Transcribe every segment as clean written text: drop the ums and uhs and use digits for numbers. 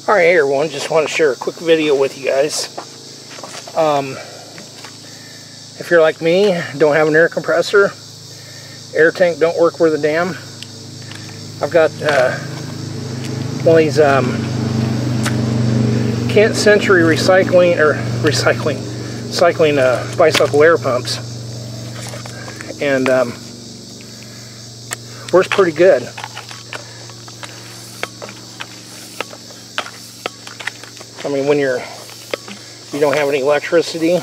Alright, hey everyone, just want to share a quick video with you guys. If you're like me, don't have an air compressor, air tank don't work worth a damn, I've got one of these Kent Century cycling bicycle air pumps, and works pretty good. I mean, when you don't have any electricity,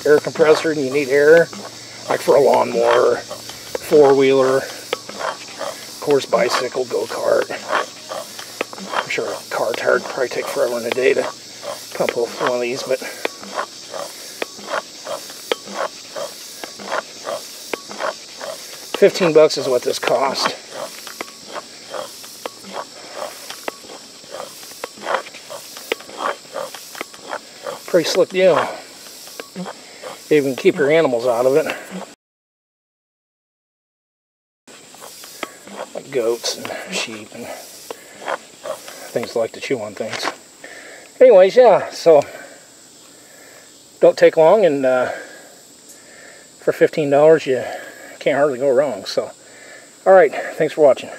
air compressor, and you need air, like for a lawnmower, four-wheeler, of course, bicycle, go-kart. I'm sure a car tire would probably take forever in a day to pump one of these, but $15 is what this cost. Pretty slick deal. You can keep your animals out of it, like goats and sheep and things like to chew on things. Anyways, yeah, so don't take long, and for $15 you can't hardly go wrong. So, alright, thanks for watching.